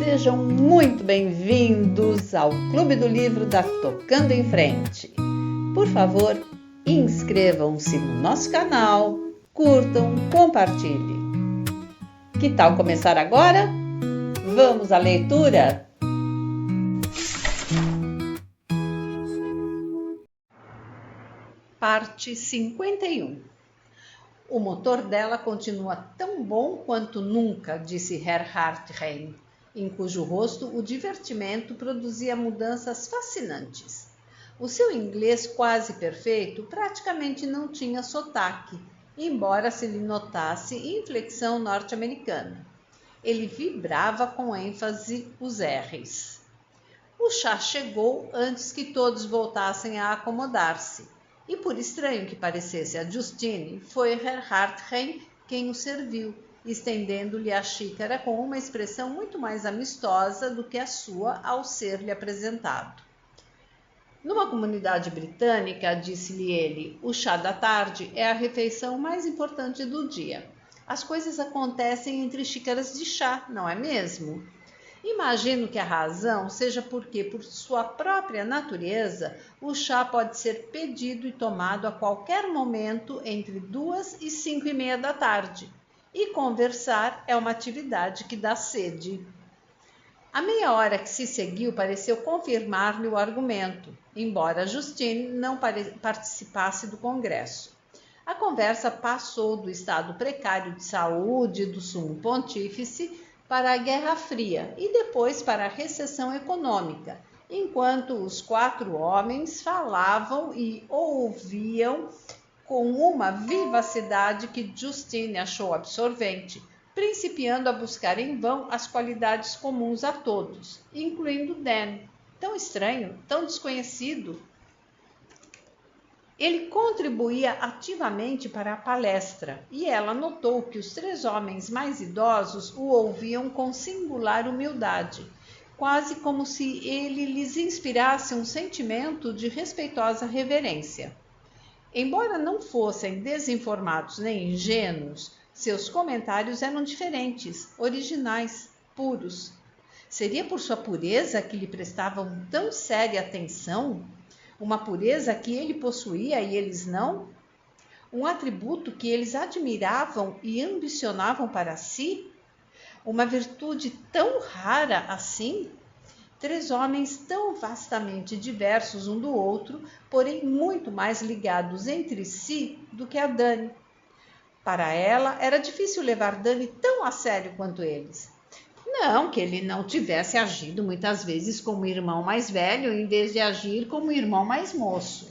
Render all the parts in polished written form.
Sejam muito bem-vindos ao Clube do Livro da Tocando em Frente. Por favor, inscrevam-se no nosso canal, curtam, compartilhem. Que tal começar agora? Vamos à leitura? Parte 51. O motor dela continua tão bom quanto nunca, disse Herr Hartrein, em cujo rosto o divertimento produzia mudanças fascinantes. O seu inglês quase perfeito praticamente não tinha sotaque, embora se lhe notasse inflexão norte-americana. Ele vibrava com ênfase os R's. O chá chegou antes que todos voltassem a acomodar-se, e por estranho que parecesse a Justine, foi Herr Hartrein quem o serviu, estendendo-lhe a xícara com uma expressão muito mais amistosa do que a sua ao ser-lhe apresentado. Numa comunidade britânica, disse-lhe ele, o chá da tarde é a refeição mais importante do dia. As coisas acontecem entre xícaras de chá, não é mesmo? Imagino que a razão seja porque, por sua própria natureza, o chá pode ser pedido e tomado a qualquer momento entre 2 e 5:30 da tarde, e conversar é uma atividade que dá sede. A meia hora que se seguiu pareceu confirmar-lhe o argumento, embora Justine não participasse do congresso. A conversa passou do estado precário de saúde do sumo pontífice para a Guerra Fria e depois para a recessão econômica, enquanto os 4 homens falavam e ouviam com uma vivacidade que Justine achou absorvente, principiando a buscar em vão as qualidades comuns a todos, incluindo Dan, tão estranho, tão desconhecido. Ele contribuía ativamente para a palestra, e ela notou que os 3 homens mais idosos o ouviam com singular humildade, quase como se ele lhes inspirasse um sentimento de respeitosa reverência. Embora não fossem desinformados nem ingênuos, seus comentários eram diferentes, originais, puros. Seria por sua pureza que lhe prestavam tão séria atenção? Uma pureza que ele possuía e eles não? Um atributo que eles admiravam e ambicionavam para si? Uma virtude tão rara assim? 3 homens tão vastamente diversos um do outro, porém muito mais ligados entre si do que a Dani. Para ela, era difícil levar Dani tão a sério quanto eles. Não que ele não tivesse agido muitas vezes como irmão mais velho, em vez de agir como irmão mais moço.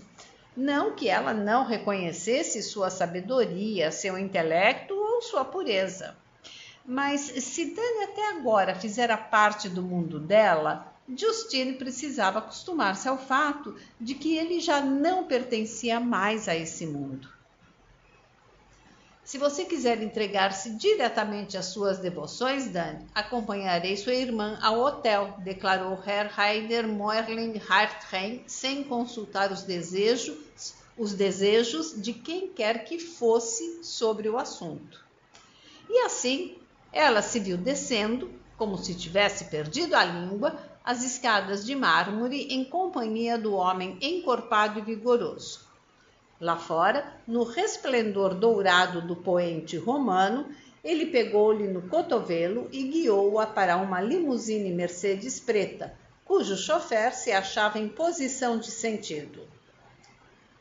Não que ela não reconhecesse sua sabedoria, seu intelecto ou sua pureza. Mas se Dani até agora fizera parte do mundo dela, Justine precisava acostumar-se ao fato de que ele já não pertencia mais a esse mundo. Se você quiser entregar-se diretamente às suas devoções, Dani, acompanharei sua irmã ao hotel, declarou Herr Rainer Moerling Hartrein, sem consultar os desejos de quem quer que fosse sobre o assunto. E assim, ela se viu descendo, como se tivesse perdido a língua, as escadas de mármore em companhia do homem encorpado e vigoroso. Lá fora, no resplendor dourado do poente romano, ele pegou-lhe no cotovelo e guiou-a para uma limusine Mercedes preta, cujo chofer se achava em posição de sentido.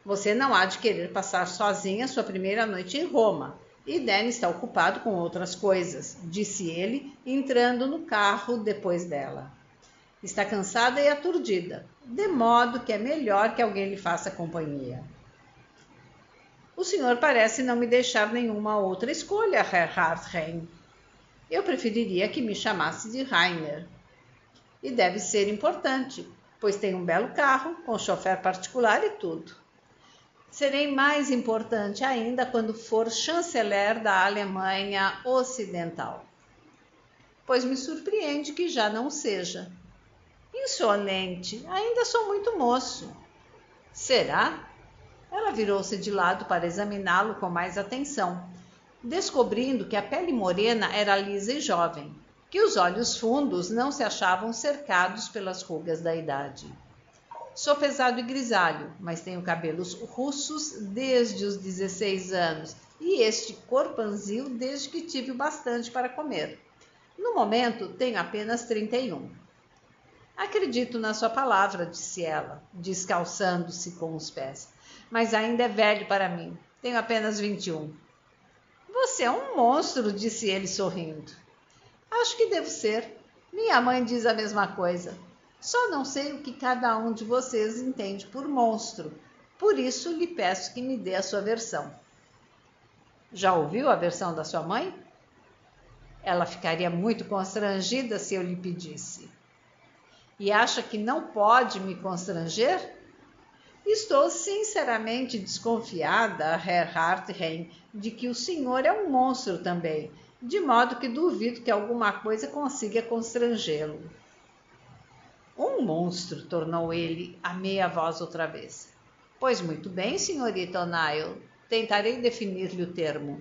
Você não há de querer passar sozinha sua primeira noite em Roma, e Dan está ocupado com outras coisas, disse ele, entrando no carro depois dela. Está cansada e aturdida, de modo que é melhor que alguém lhe faça companhia. O senhor parece não me deixar nenhuma outra escolha, Herr Hartrein. Eu preferiria que me chamasse de Rainer. E deve ser importante, pois tem um belo carro, com chofer particular e tudo. Serei mais importante ainda quando for chanceler da Alemanha Ocidental. Pois me surpreende que já não seja. Insolente, ainda sou muito moço. Será? Ela virou-se de lado para examiná-lo com mais atenção, descobrindo que a pele morena era lisa e jovem. que os olhos fundos não se achavam cercados pelas rugas da idade. Sou pesado e grisalho, mas tenho cabelos russos desde os 16 anos e este corpanzil desde que tive o bastante para comer. No momento, tenho apenas 31. Acredito na sua palavra, disse ela, descalçando-se com os pés. Mas ainda é velho para mim. Tenho apenas 21. Você é um monstro, disse ele sorrindo. Acho que devo ser. Minha mãe diz a mesma coisa. Só não sei o que cada um de vocês entende por monstro. Por isso lhe peço que me dê a sua versão. Já ouviu a versão da sua mãe? Ela ficaria muito constrangida se eu lhe pedisse. E acha que não pode me constranger? Estou sinceramente desconfiada, Herr Hartrein, de que o senhor é um monstro também, de modo que duvido que alguma coisa consiga constrangê-lo. Um monstro, tornou ele a meia voz outra vez. Pois muito bem, senhorita O'Neill, tentarei definir-lhe o termo.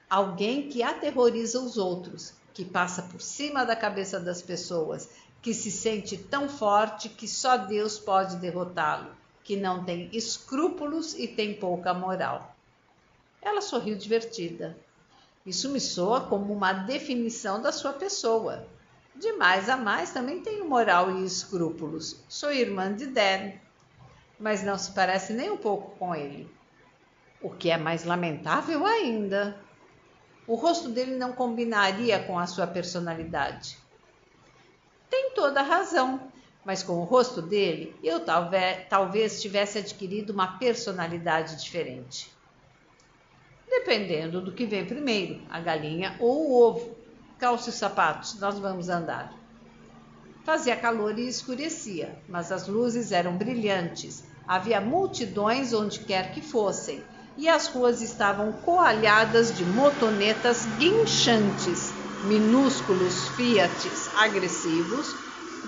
Alguém que aterroriza os outros, que passa por cima da cabeça das pessoas, que se sente tão forte que só Deus pode derrotá-lo, que não tem escrúpulos e tem pouca moral. Ela sorriu divertida. Isso me soa como uma definição da sua pessoa. De mais a mais também tenho moral e escrúpulos. Sou irmã de Dan, mas não se parece nem um pouco com ele. O que é mais lamentável ainda. O rosto dele não combinaria com a sua personalidade. Tem toda a razão, mas com o rosto dele, eu talvez tivesse adquirido uma personalidade diferente. Dependendo do que vem primeiro, a galinha ou o ovo. Calce os sapatos, nós vamos andar. Fazia calor e escurecia, mas as luzes eram brilhantes. Havia multidões onde quer que fossem, e as ruas estavam coalhadas de motonetas guinchantes, minúsculos Fiats agressivos,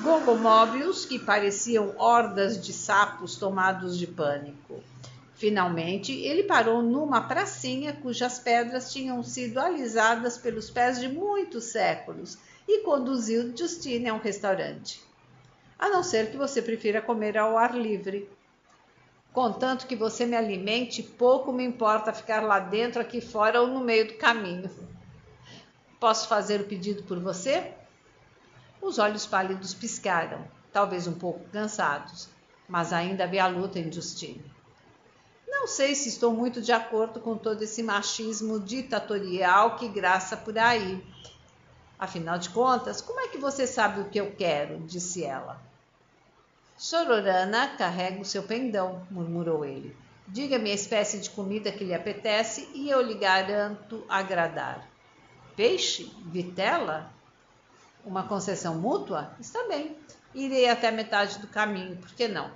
gogomóveis que pareciam hordas de sapos tomados de pânico. Finalmente, ele parou numa pracinha cujas pedras tinham sido alisadas pelos pés de muitos séculos e conduziu Justine a um restaurante. A não ser que você prefira comer ao ar livre. Contanto que você me alimente, pouco me importa ficar lá dentro, aqui fora ou no meio do caminho. Posso fazer o pedido por você? Os olhos pálidos piscaram, talvez um pouco cansados, mas ainda havia luta em Justine. Não sei se estou muito de acordo com todo esse machismo ditatorial que graça por aí. Afinal de contas, como é que você sabe o que eu quero? Disse ela. Sororana carrega o seu pendão, murmurou ele. Diga-me a espécie de comida que lhe apetece e eu lhe garanto agradar. Peixe? Vitela? Uma concessão mútua? Está bem. Irei até a metade do caminho, por que não?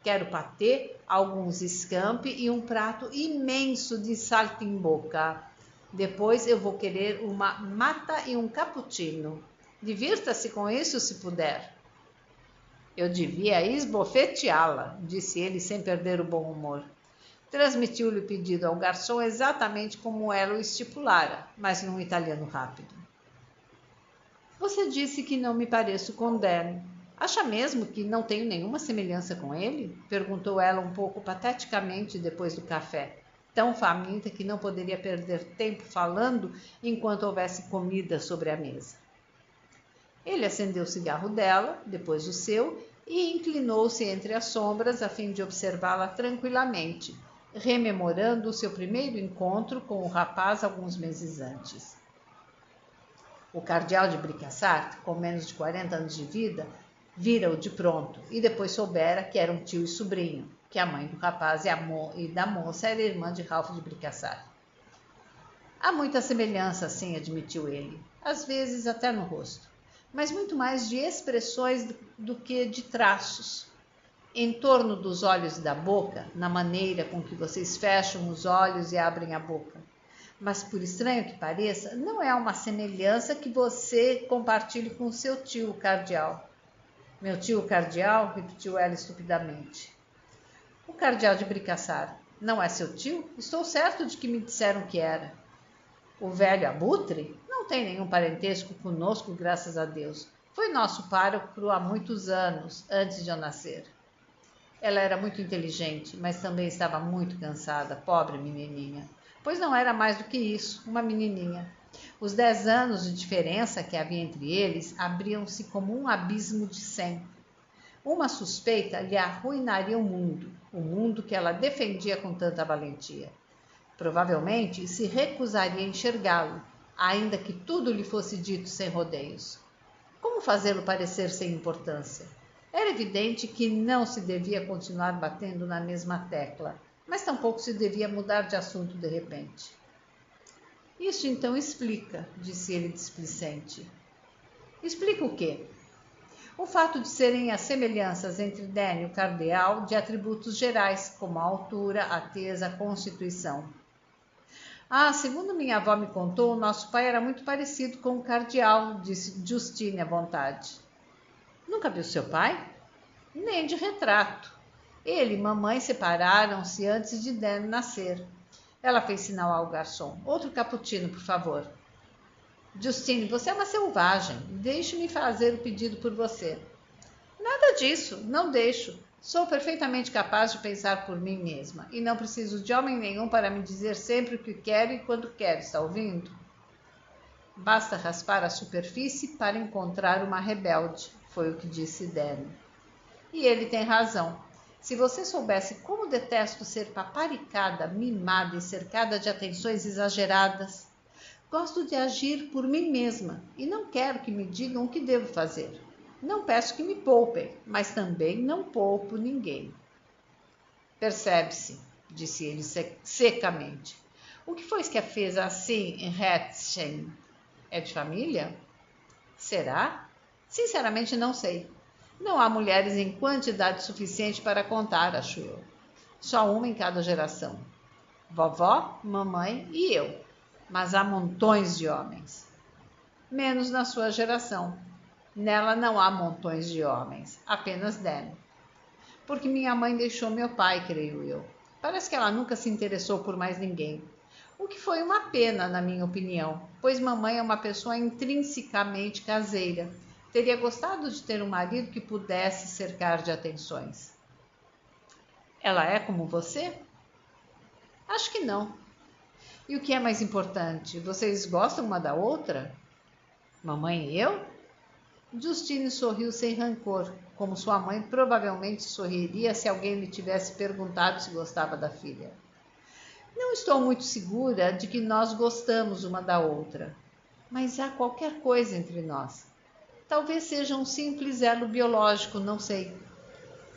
Quero patê, alguns scampi e um prato imenso de saltimbocca. Depois eu vou querer uma mata e um cappuccino. Divirta-se com isso se puder. Eu devia esbofeteá-la, disse ele sem perder o bom humor. Transmitiu-lhe o pedido ao garçom exatamente como ela o estipulara, mas num italiano rápido. Você disse que não me pareço com Dan. Acha mesmo que não tenho nenhuma semelhança com ele? Perguntou ela um pouco pateticamente depois do café, tão faminta que não poderia perder tempo falando enquanto houvesse comida sobre a mesa. Ele acendeu o cigarro dela, depois o seu, e inclinou-se entre as sombras a fim de observá-la tranquilamente, rememorando o seu primeiro encontro com o rapaz alguns meses antes. O cardeal de Bricassart, com menos de 40 anos de vida, vira-o de pronto e depois soubera que eram tio e sobrinho, que a mãe do rapaz e da moça era irmã de Ralph de Bricassart. Há muita semelhança, sim, admitiu ele, às vezes até no rosto, mas muito mais de expressões do que de traços. Em torno dos olhos e da boca, na maneira com que vocês fecham os olhos e abrem a boca. Mas, por estranho que pareça, não é uma semelhança que você compartilhe com seu tio, o cardeal. Meu tio, o cardeal? Repetiu ela estupidamente. O cardeal de Bricassart não é seu tio? Estou certo de que me disseram que era. O velho abutre? Não Não tem nenhum parentesco conosco, graças a Deus. Foi nosso pároco há muitos anos, antes de eu nascer. Ela era muito inteligente, mas também estava muito cansada, pobre menininha. Pois não era mais do que isso, uma menininha. Os 10 anos de diferença que havia entre eles abriam-se como um abismo de 100. Uma suspeita lhe arruinaria o mundo que ela defendia com tanta valentia. Provavelmente se recusaria a enxergá-lo, ainda que tudo lhe fosse dito sem rodeios. Como fazê-lo parecer sem importância? Era evidente que não se devia continuar batendo na mesma tecla, mas tampouco se devia mudar de assunto de repente. Isso então explica, disse ele displicente. Explica o quê? O fato de serem as semelhanças entre Dan e o cardeal de atributos gerais, como a altura, a tesa, a constituição. Segundo minha avó me contou, o nosso pai era muito parecido com o cardeal, disse Justine à vontade. Nunca viu seu pai? Nem de retrato. Ele e mamãe separaram-se antes de Dan nascer. Ela fez sinal ao garçom. Outro cappuccino, por favor. Justine, você é uma selvagem. Deixe-me fazer o pedido por você. Nada disso, não deixo. Sou perfeitamente capaz de pensar por mim mesma e não preciso de homem nenhum para me dizer sempre o que quero e quando quero, está ouvindo? Basta raspar a superfície para encontrar uma rebelde, foi o que disse Dan. E ele tem razão. Se você soubesse como detesto ser paparicada, mimada e cercada de atenções exageradas. Gosto de agir por mim mesma e não quero que me digam o que devo fazer. Não peço que me poupem, mas também não poupo ninguém. Percebe-se, disse ele secamente. O que foi que a fez assim em Hetschen? É de família? Será? Sinceramente não sei. Não há mulheres em quantidade suficiente para contar, acho eu. Só uma em cada geração. Vovó, mamãe e eu. Mas há montões de homens. Menos na sua geração. Nela não há montões de homens, apenas Dan. Porque minha mãe deixou meu pai, creio eu. Parece que ela nunca se interessou por mais ninguém. O que foi uma pena, na minha opinião, pois mamãe é uma pessoa intrinsecamente caseira. Teria gostado de ter um marido que pudesse cercar de atenções. Ela é como você? Acho que não. E o que é mais importante, vocês gostam uma da outra? Mamãe e eu? Justine sorriu sem rancor, como sua mãe provavelmente sorriria se alguém lhe tivesse perguntado se gostava da filha. Não estou muito segura de que nós gostamos uma da outra, mas há qualquer coisa entre nós. Talvez seja um simples elo biológico, não sei.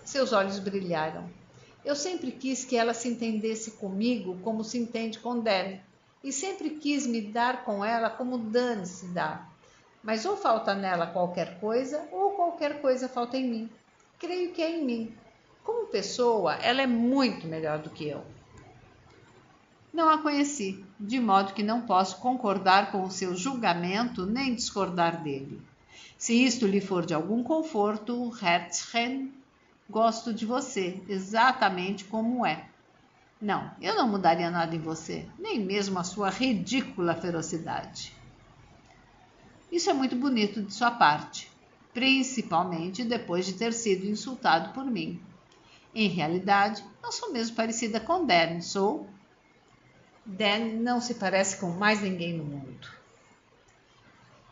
Seus olhos brilharam. Eu sempre quis que ela se entendesse comigo como se entende com Dan, e sempre quis me dar com ela como Dan se dá. Mas ou falta nela qualquer coisa, ou qualquer coisa falta em mim. Creio que é em mim. Como pessoa, ela é muito melhor do que eu. Não a conheci, de modo que não posso concordar com o seu julgamento nem discordar dele. Se isto lhe for de algum conforto, Herzchen, gosto de você, exatamente como é. Não, eu não mudaria nada em você, nem mesmo a sua ridícula ferocidade. Isso é muito bonito de sua parte, principalmente depois de ter sido insultado por mim. Em realidade, não sou mesmo parecida com Dan, sou? Dan não se parece com mais ninguém no mundo.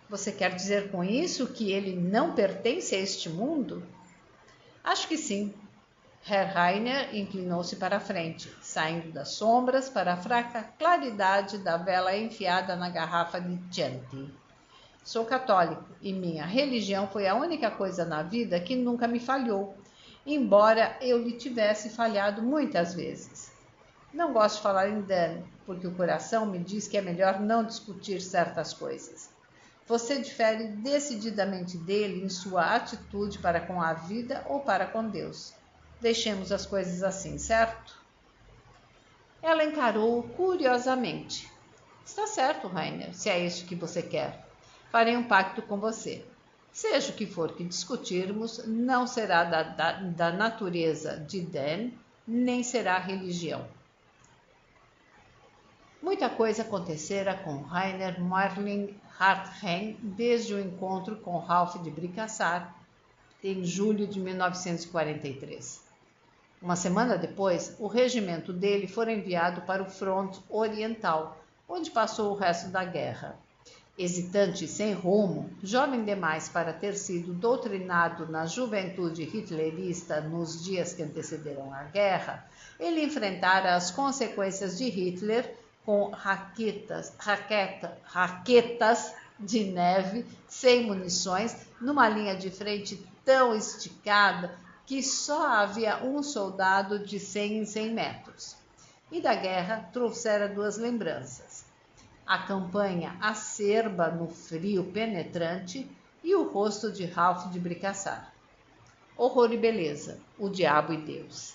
Você quer dizer com isso que ele não pertence a este mundo? Acho que sim. Herr Rainer inclinou-se para a frente, saindo das sombras para a fraca claridade da vela enfiada na garrafa de Chianti. Sou católico e minha religião foi a única coisa na vida que nunca me falhou, embora eu lhe tivesse falhado muitas vezes. Não gosto de falar em Dan, porque o coração me diz que é melhor não discutir certas coisas. Você difere decididamente dele em sua atitude para com a vida ou para com Deus. Deixemos as coisas assim, certo? Ela encarou-o curiosamente. Está certo, Rainer, se é isso que você quer. Farei um pacto com você. Seja o que for que discutirmos, não será da natureza de Dan, nem será religião. Muita coisa acontecera com Rainer Maria Hartrein desde o encontro com Ralph de Bricassart em julho de 1943. Uma semana depois, o regimento dele foi enviado para o fronte oriental, onde passou o resto da guerra. Hesitante e sem rumo, jovem demais para ter sido doutrinado na juventude hitlerista nos dias que antecederam a guerra, ele enfrentara as consequências de Hitler com raquetas de neve, sem munições, numa linha de frente tão esticada que só havia um soldado de 100 em 100 metros. E da guerra trouxera duas lembranças: a campanha acerba no frio penetrante e o rosto de Ralph de Bricassart. Horror e beleza, o diabo e Deus.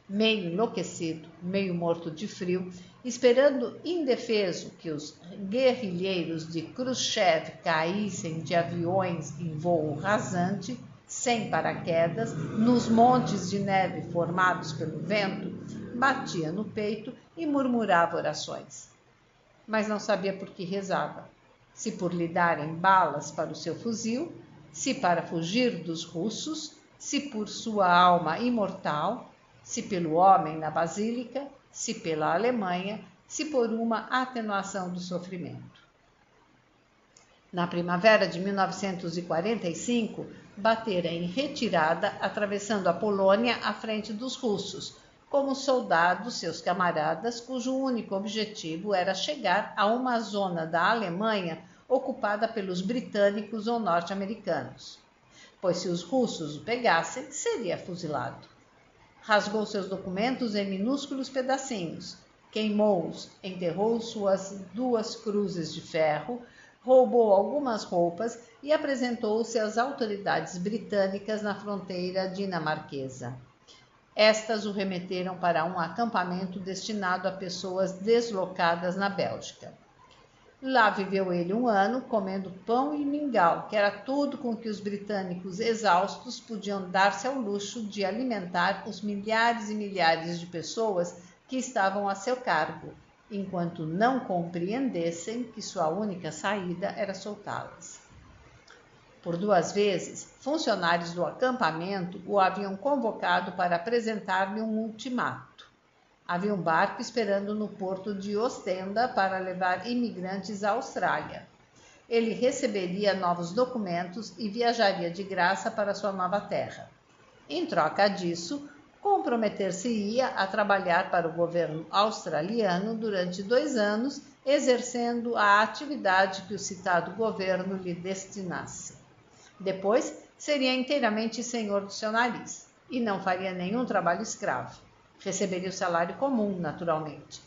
Meio enlouquecido, meio morto de frio, esperando indefeso que os guerrilheiros de Khrushchev caíssem de aviões em voo rasante, sem paraquedas, nos montes de neve formados pelo vento, batia no peito e murmurava orações. Mas não sabia por que rezava. Se por lhe darem balas para o seu fuzil, se para fugir dos russos, se por sua alma imortal, se pelo homem na basílica, se pela Alemanha, se por uma atenuação do sofrimento. Na primavera de 1945, batera em retirada, atravessando a Polônia à frente dos russos, como soldados, seus camaradas, cujo único objetivo era chegar a uma zona da Alemanha ocupada pelos britânicos ou norte-americanos. Pois se os russos o pegassem, seria fuzilado. Rasgou seus documentos em minúsculos pedacinhos, queimou-os, enterrou suas duas cruzes de ferro, roubou algumas roupas e apresentou-se às autoridades britânicas na fronteira dinamarquesa. Estas o remeteram para um acampamento destinado a pessoas deslocadas na Bélgica. Lá viveu ele 1 ano, comendo pão e mingau, que era tudo com que os britânicos exaustos podiam dar-se ao luxo de alimentar os milhares e milhares de pessoas que estavam a seu cargo, enquanto não compreendessem que sua única saída era soltá-las. Por 2 vezes, funcionários do acampamento o haviam convocado para apresentar-lhe um ultimato. Havia um barco esperando no porto de Ostenda para levar imigrantes à Austrália. Ele receberia novos documentos e viajaria de graça para sua nova terra. Em troca disso, comprometer-se-ia a trabalhar para o governo australiano durante 2 anos, exercendo a atividade que o citado governo lhe destinasse. Depois, seria inteiramente senhor do seu nariz e não faria nenhum trabalho escravo. Receberia o salário comum, naturalmente.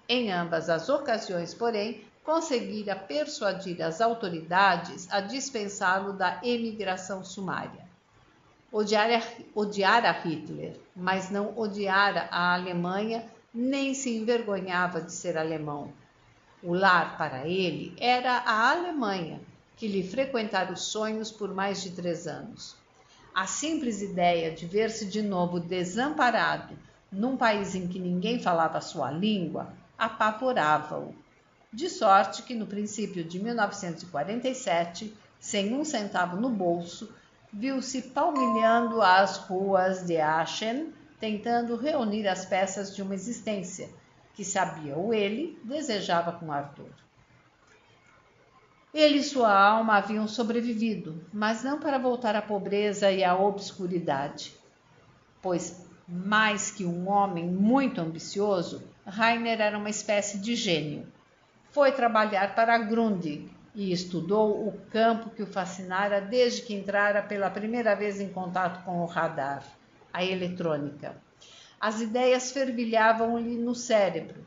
Em ambas as ocasiões, porém, conseguira persuadir as autoridades a dispensá-lo da emigração sumária. Odiara Hitler, mas não odiara a Alemanha, nem se envergonhava de ser alemão. O lar para ele era a Alemanha, que lhe frequentara os sonhos por mais de 3 anos. A simples ideia de ver-se de novo desamparado num país em que ninguém falava a sua língua apavorava-o. De sorte que no princípio de 1947, sem 1 centavo no bolso, viu-se palmilhando as ruas de Aachen, tentando reunir as peças de uma existência que, sabia-o ele, desejava com ardor. Ele e sua alma haviam sobrevivido, mas não para voltar à pobreza e à obscuridade, pois, mais que um homem muito ambicioso, Rainer era uma espécie de gênio. Foi trabalhar para Grundig e estudou o campo que o fascinara desde que entrara pela primeira vez em contato com o radar, a eletrônica. As ideias fervilhavam-lhe no cérebro.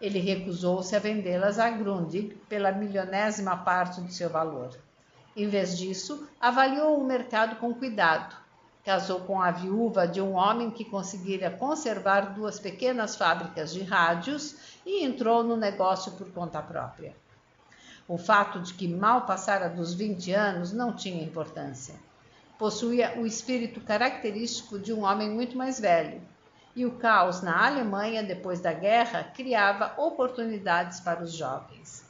Ele recusou-se a vendê-las a Grundig pela milionésima parte do seu valor. Em vez disso, avaliou o mercado com cuidado. Casou com a viúva de um homem que conseguira conservar 2 pequenas fábricas de rádios e entrou no negócio por conta própria. O fato de que mal passara dos 20 anos não tinha importância. Possuía o espírito característico de um homem muito mais velho. e o caos na Alemanha depois da guerra criava oportunidades para os jovens.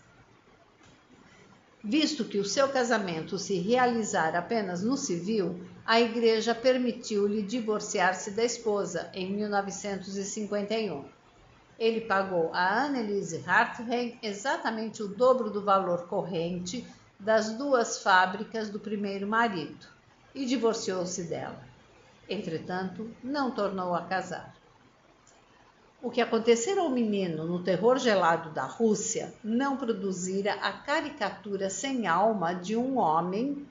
Visto que o seu casamento se realizara apenas no civil, a igreja permitiu-lhe divorciar-se da esposa em 1951. Ele pagou a Anneliese Hartwig exatamente o dobro do valor corrente das 2 fábricas do primeiro marido e divorciou-se dela. Entretanto, não tornou a casar. O que acontecera ao menino no terror gelado da Rússia não produzira a caricatura sem alma de um homem,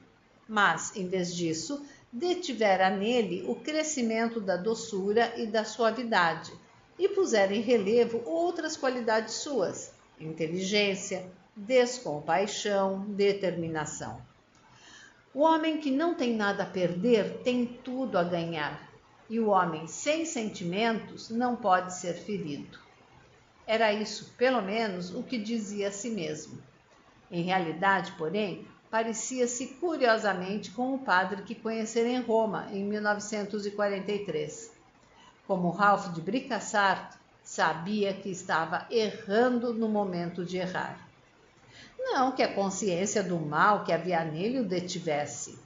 mas, em vez disso, detivera nele o crescimento da doçura e da suavidade, e pusera em relevo outras qualidades suas: inteligência, descompaixão, determinação. O homem que não tem nada a perder tem tudo a ganhar, e o homem sem sentimentos não pode ser ferido. Era isso, pelo menos, o que dizia a si mesmo. Em realidade, porém, parecia-se curiosamente com o padre que conhecera em Roma em 1943. Como Ralph de Bricassart, sabia que estava errando no momento de errar. Não que a consciência do mal que havia nele o detivesse.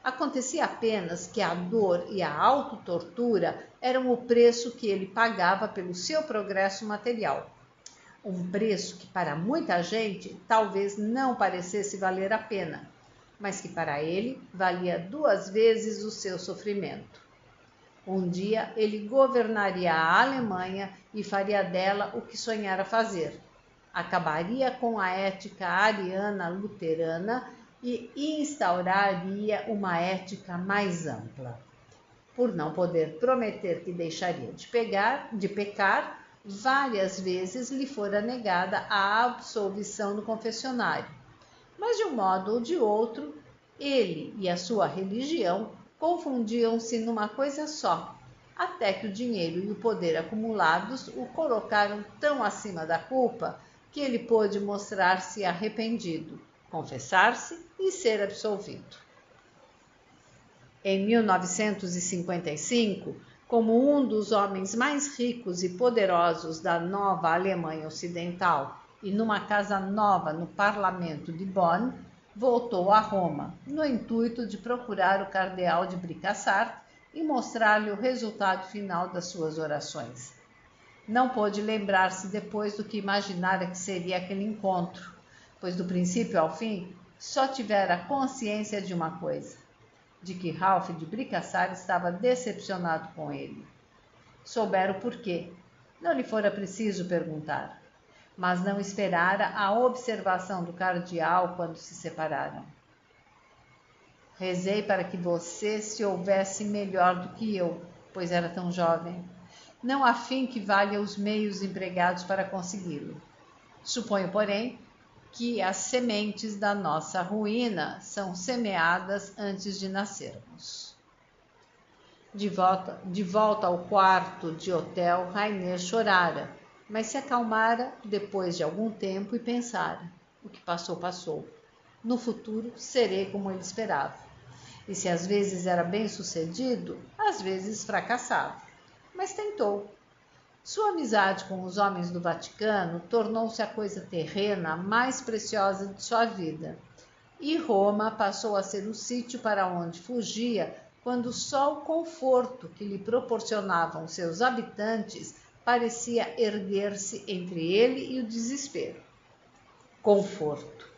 Acontecia apenas que a dor e a autotortura eram o preço que ele pagava pelo seu progresso material. Um preço que para muita gente talvez não parecesse valer a pena, mas que para ele valia 2 vezes o seu sofrimento. Um dia ele governaria a Alemanha e faria dela o que sonhara fazer. Acabaria com a ética ariana luterana e instauraria uma ética mais ampla. Por não poder prometer que deixaria de pecar, várias vezes lhe fora negada a absolvição no confessionário. Mas de um modo ou de outro, ele e a sua religião confundiam-se numa coisa só, até que o dinheiro e o poder acumulados o colocaram tão acima da culpa que ele pôde mostrar-se arrependido, confessar-se e ser absolvido. Em 1955, como um dos homens mais ricos e poderosos da nova Alemanha Ocidental e numa casa nova no parlamento de Bonn, voltou a Roma, no intuito de procurar o cardeal de Bricassart e mostrar-lhe o resultado final das suas orações. Não pôde lembrar-se depois do que imaginara que seria aquele encontro, pois do princípio ao fim só tivera consciência de uma coisa: de que Ralph de Bricassart estava decepcionado com ele. Soubera o porquê. Não lhe fora preciso perguntar, mas não esperara a observação do cardeal quando se separaram. Rezei para que você se houvesse melhor do que eu, pois era tão jovem. Não há fim que valha os meios empregados para consegui-lo. Suponho, porém, que as sementes da nossa ruína são semeadas antes de nascermos. De volta ao quarto de hotel, Rainer chorara, mas se acalmara depois de algum tempo e pensara: o que passou, passou. No futuro, serei como ele esperava. E se às vezes era bem-sucedido, às vezes fracassava. Mas tentou. Sua amizade com os homens do Vaticano tornou-se a coisa terrena mais preciosa de sua vida. E Roma passou a ser o sítio para onde fugia quando só o conforto que lhe proporcionavam seus habitantes parecia erguer-se entre ele e o desespero. Conforto.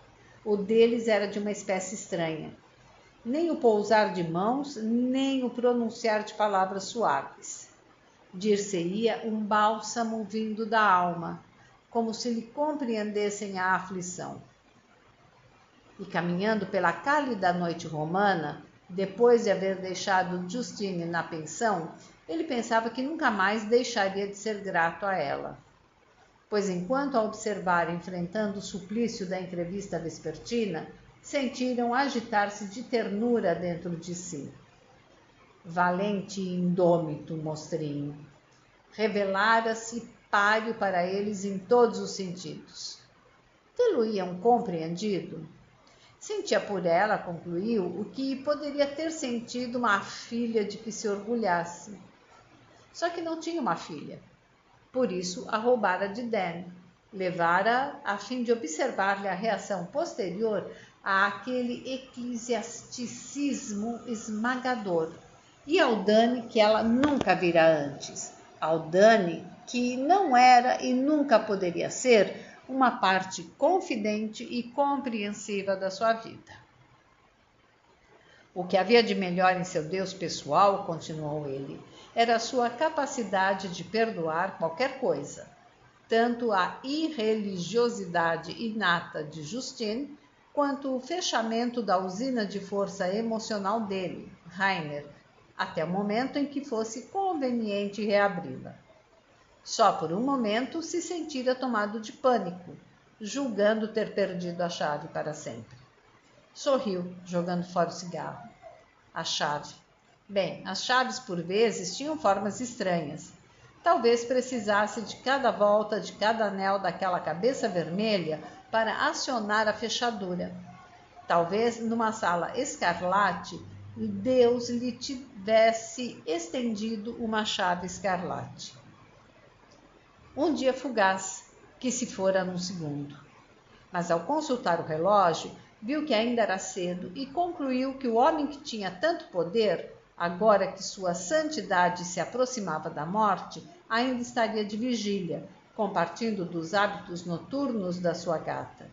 O deles era de uma espécie estranha. Nem o pousar de mãos, nem o pronunciar de palavras suaves. Dir-se-ia um bálsamo vindo da alma, como se lhe compreendessem a aflição. E caminhando pela cálida noite romana, depois de haver deixado Justine na pensão, ele pensava que nunca mais deixaria de ser grato a ela. Pois enquanto a observara enfrentando o suplício da entrevista vespertina, sentiram agitar-se de ternura dentro de si. Valente e indômito mostrinho. Revelara-se páreo para eles em todos os sentidos. Tê-lo-iam compreendido? Sentia por ela, concluiu, o que poderia ter sentido uma filha de que se orgulhasse. só que não tinha uma filha. Por isso a roubara de Dan, levara a fim de observar-lhe a reação posterior àquele eclesiasticismo esmagador, e ao Dani que ela nunca vira antes, ao Dani que não era e nunca poderia ser uma parte confidente e compreensiva da sua vida. O que havia de melhor em seu Deus pessoal, continuou ele, era a sua capacidade de perdoar qualquer coisa. Tanto a irreligiosidade inata de Justine, quanto o fechamento da usina de força emocional dele, Rainer, até o momento em que fosse conveniente reabri-la. Só por um momento se sentira tomado de pânico, julgando ter perdido a chave para sempre. Sorriu, jogando fora o cigarro. A chave. Bem, as chaves por vezes tinham formas estranhas. Talvez precisasse de cada volta de cada anel daquela cabeça vermelha para acionar a fechadura. Talvez numa sala escarlate, Deus lhe tivesse estendido uma chave escarlate. Um dia fugaz, que se fora num segundo. Mas ao consultar o relógio, viu que ainda era cedo e concluiu que o homem que tinha tanto poder, agora que sua santidade se aproximava da morte, ainda estaria de vigília, compartindo dos hábitos noturnos da sua gata.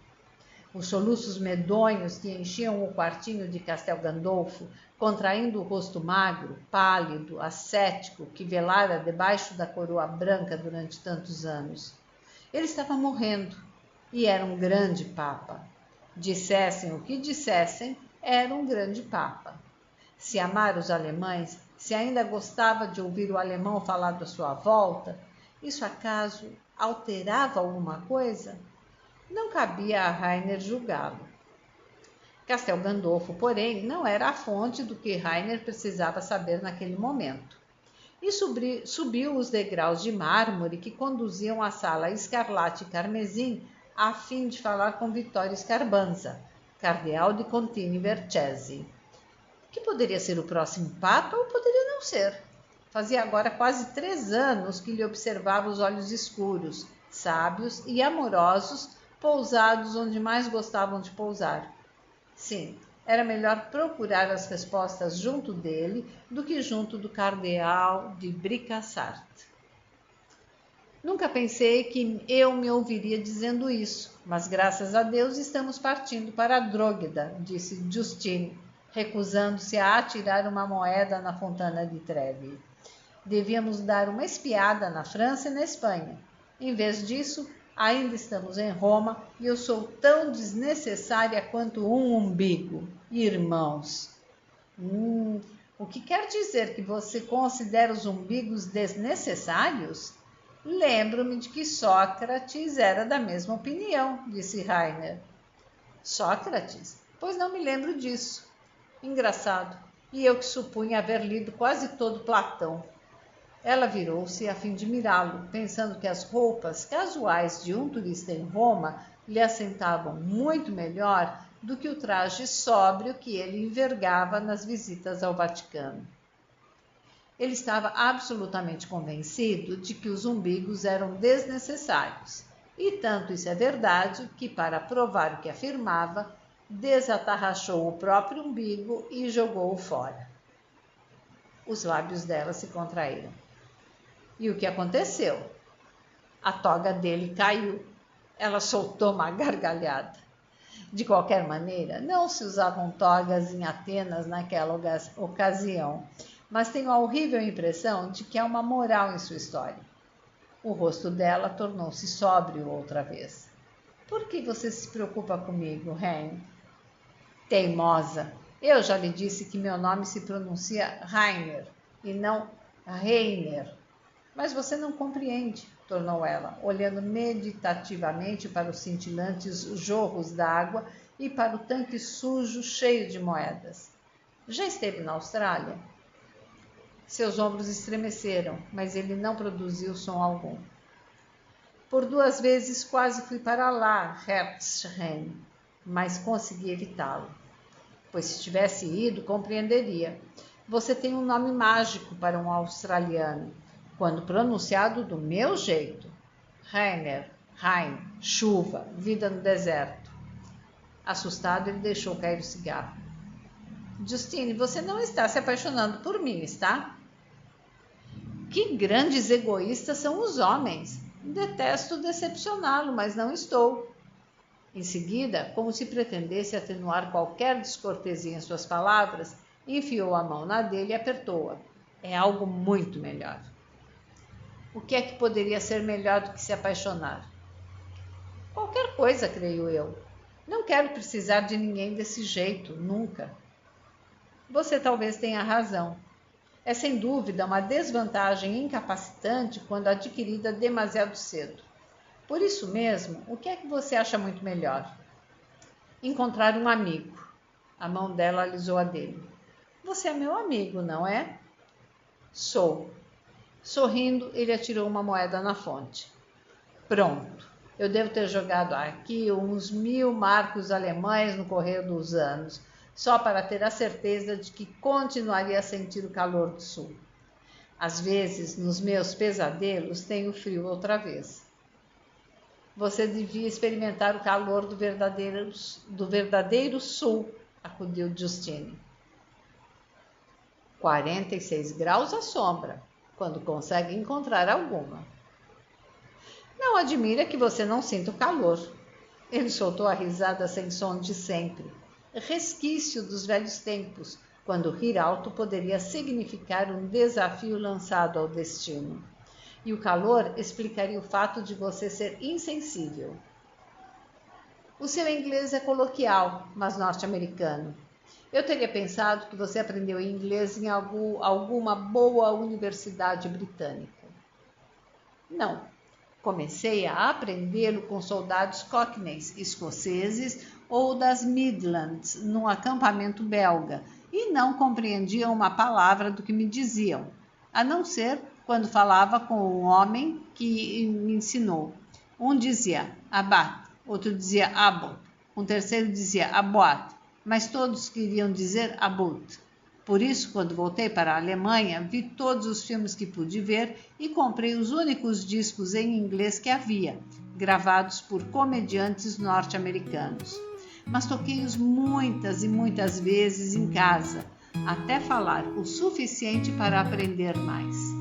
Os soluços medonhos que enchiam o quartinho de Castel Gandolfo, contraindo o rosto magro, pálido, ascético, que velara debaixo da coroa branca durante tantos anos. Ele estava morrendo e era um grande papa. Dissessem o que dissessem, era um grande papa. Se amara os alemães, se ainda gostava de ouvir o alemão falado à sua volta, isso acaso alterava alguma coisa? Não cabia a Rainer julgá-lo. Castel Gandolfo, porém, não era a fonte do que Rainer precisava saber naquele momento. E subiu os degraus de mármore que conduziam à sala escarlate e carmesim a fim de falar com Vittorio Scarbanza, cardeal de Contini Vercesi, que poderia ser o próximo papa ou poderia não ser. Fazia agora quase 3 anos que lhe observava os olhos escuros, sábios e amorosos, pousados onde mais gostavam de pousar. Sim, era melhor procurar as respostas junto dele do que junto do cardeal de Bricassart. Nunca pensei que eu me ouviria dizendo isso, mas graças a Deus estamos partindo para Drógheda, disse Justine, recusando-se a atirar uma moeda na Fontana di Trevi. Devíamos dar uma espiada na França e na Espanha. Em vez disso, ainda estamos em Roma e eu sou tão desnecessária quanto um umbigo. Irmãos. O que quer dizer que você considera os umbigos desnecessários? Lembro-me de que Sócrates era da mesma opinião, disse Rainer. Sócrates? Pois não me lembro disso. Engraçado. E eu que supunha haver lido quase todo Platão. Ela virou-se a fim de mirá-lo, pensando que as roupas casuais de um turista em Roma lhe assentavam muito melhor do que o traje sóbrio que ele envergava nas visitas ao Vaticano. Ele estava absolutamente convencido de que os umbigos eram desnecessários, e tanto isso é verdade que, para provar o que afirmava, desatarrachou o próprio umbigo e jogou-o fora. Os lábios dela se contraíram. E o que aconteceu? A toga dele caiu. Ela soltou uma gargalhada. De qualquer maneira, não se usavam togas em Atenas naquela ocasião, mas tenho a horrível impressão de que há uma moral em sua história. O rosto dela tornou-se sóbrio outra vez. Por que você se preocupa comigo, Rainer? Teimosa! Eu já lhe disse que meu nome se pronuncia Rainer e não Reiner. Mas você não compreende, tornou ela, olhando meditativamente para os cintilantes jorros d'água e para o tanque sujo cheio de moedas. Já esteve na Austrália? Seus ombros estremeceram, mas ele não produziu som algum. Por 2 vezes quase fui para lá, Herzchen, mas consegui evitá-lo. Pois se tivesse ido, compreenderia. Você tem um nome mágico para um australiano. quando pronunciado do meu jeito. Rainer, Rhein, chuva, vida no deserto. Assustado, ele deixou cair o cigarro. Justine, você não está se apaixonando por mim, está? Que grandes egoístas são os homens. Detesto decepcioná-lo, mas não estou. Em seguida, como se pretendesse atenuar qualquer descortesia em suas palavras, enfiou a mão na dele e apertou-a. É algo muito melhor. O que é que poderia ser melhor do que se apaixonar? Qualquer coisa, creio eu. Não quero precisar de ninguém desse jeito, nunca. Você talvez tenha razão. É sem dúvida uma desvantagem incapacitante quando adquirida demasiado cedo. Por isso mesmo, o que é que você acha muito melhor? Encontrar um amigo. A mão dela alisou a dele. Você é meu amigo, não é? Sou. Sorrindo, ele atirou uma moeda na fonte. Pronto. Eu devo ter jogado aqui uns 1000 marcos alemães no correr dos anos, só para ter a certeza de que continuaria a sentir o calor do sul. Às vezes, nos meus pesadelos, tenho frio outra vez. Você devia experimentar o calor do verdadeiro sul, acudiu Justine. 46 graus à sombra, quando consegue encontrar alguma. Não admira que você não sinta o calor. Ele soltou a risada sem som de sempre, resquício dos velhos tempos, quando rir alto poderia significar um desafio lançado ao destino. E o calor explicaria o fato de você ser insensível. O seu inglês é coloquial, mas norte-americano. Eu teria pensado que você aprendeu inglês em alguma boa universidade britânica. Não. Comecei a aprendê-lo com soldados cockneys escoceses ou das Midlands, num acampamento belga, e não compreendia uma palavra do que me diziam, a não ser quando falava com um homem que me ensinou. Um dizia abat, outro dizia abot, um terceiro dizia aboat, mas todos queriam dizer abut. Por isso, quando voltei para a Alemanha, vi todos os filmes que pude ver e comprei os únicos discos em inglês que havia, gravados por comediantes norte-americanos. Mas toquei-os muitas e muitas vezes em casa, até falar o suficiente para aprender mais.